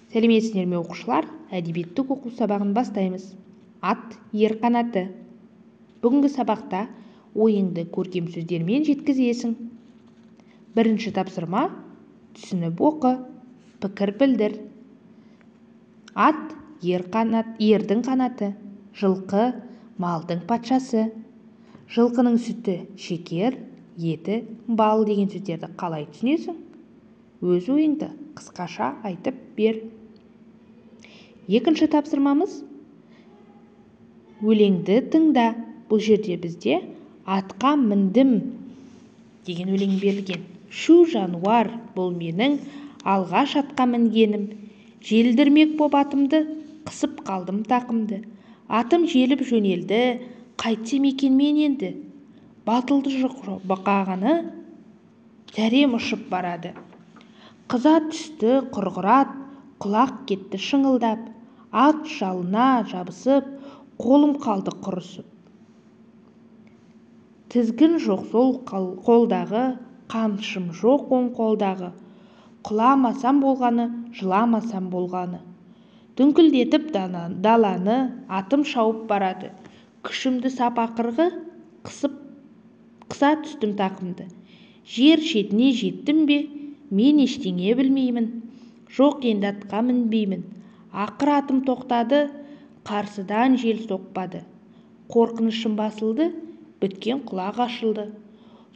Сәлеметсіздер ме оқушылар? Әдебиеттік оқу сабағын бастаймыз. Ат ер қанаты. Бүгінгі сабақта ойыңды көркем сөздермен жеткізесің. Бірінші тапсырма: түсініп оқы, пікір білдір. Ат ердің қанаты, жылқы малдың патшасы. Жылқының сүті шекер, еті бал деген сөздерді қалай түсінесің? Өз ойыңды қысқаша айтып бер. Екінші тапсырмамыз: өлеңді тыңда. Бұл жерде бізде атқа міндім деген өлең берілген. Шу жануар, бұл менің алғаш атқа мінгенім. Желдірмек боп атымды, қысып қалдым тақымды. Атым желіп жөнелді, қайтсем екен мен енді. Батылды жұқағаны, зәрем ұшып барады. Қыза түсті құрғырат, құлақ кетті шыңылдап. Ат жалына жабысып, қолым қалды құрысып. Тізгін жоқ сол қолдағы, қамшым жоқ оң қолдағы. Құламасам болғаны, жыламасам болғаны. Дүңкілдетіп даланы, атым шауып барады. Күшімді сап ақырғы, қыса түстім тақымды. Жер шетіне жеттім бе, мен ештеңе білмеймін. Жоқ, енді атқа мінбеймін. Ақыр атым тоқтады, қарсыдан жел соқпады. Қорқынышым басылды, біткен құлақ ашылды.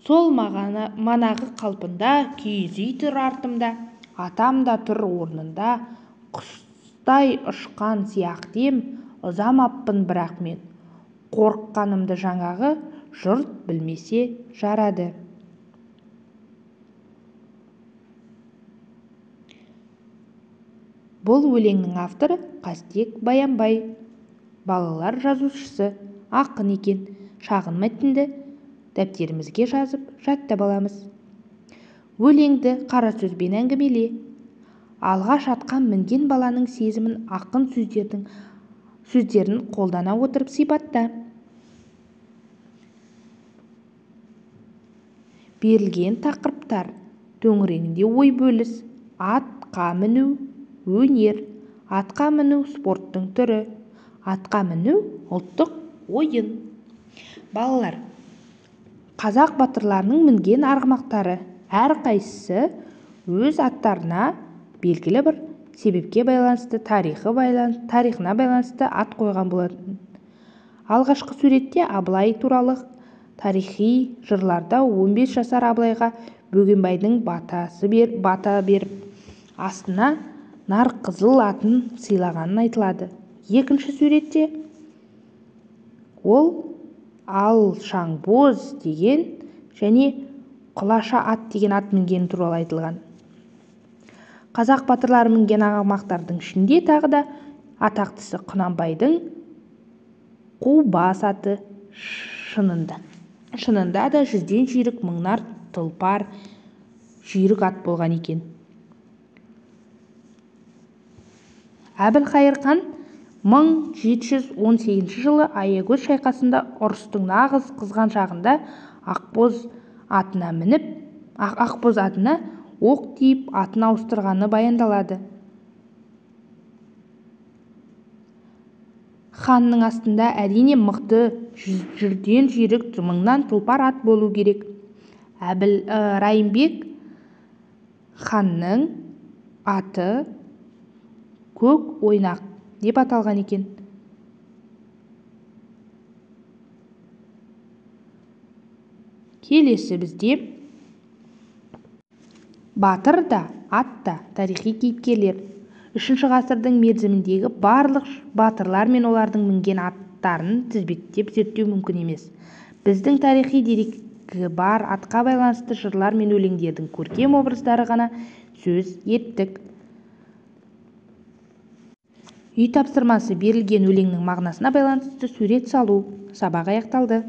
Сол манағы қалпында киіз үй тұр артымда. Атам да тұр орнында, құстай ұшқан сияқты ем, ұзамаппын бірақ мен. Қорыққанымды жаңағы жұрт білмесе жарады. Бұл өлеңнің авторы Қастек Баянбай. Балалар жазушысы, ақын екен. Шағын мәтінді дәптерімізге жазып жаттап аламыз. Өлеңді қара сөзбен әңгімеле. Алғаш атқа мінген баланың сезімін ақын сөздерін қолдана отырып сипатта. Берілген тақырыптар төңірегінде ой бөліс. Атқа міну өнер, атқа міну спорттың түрі, атқа міну ұлттық ойын. Балалар, қазақ батырларының мінген арғымақтары әрқайсысы өз аттарына белгілі бір себепке байланысты, тарихына байланысты ат қойған болатын. Алғашқы суретте Абылай туралы тарихи жырларда 15 жасар Абылайға Бөгенбайдың бата беріп, астына Нарқызыл атын сыйлағанын айтылады. Екінші суретте ол Алшаңбоз деген және Құлаша ат деген ат мінген туралы айтылған. Қазақ батырлары мінген арғымақтардың ішінде тағы да атақтысы Құнанбайдың қу бас аты. Шынында да 100-ден жүйрік, мыңнан тұлпар жүйрік ат болған екен. Әбілқайыр хан 1718 жылы Аягөз шайқасында ұрыстың нағыз қызған шағында Ақбоз атына оқ тиіп атын ауыстырғаны баяндалады. Ханның астында әрине мықты 100-ден жүйрік, мыңнан тұлпар ат болу керек. Райымбек ханның аты көк ойнақ деп аталған екен. Келесі бізде батыр да, ат та тарихи кейіпкерлер. 3 ғасырдың мерзіміндегі барлық батырлар мен олардың мінген аттарын тізбектеп зерттеу мүмкін емес. Біздің тарихи дерегі бар атқа байланысты жырлар мен өлеңдердің көркем образдары ғана сөз еттік. Үй тапсырмасы: берілген өлеңнің мағынасына байланысты сурет салу. Сабақ аяқталды.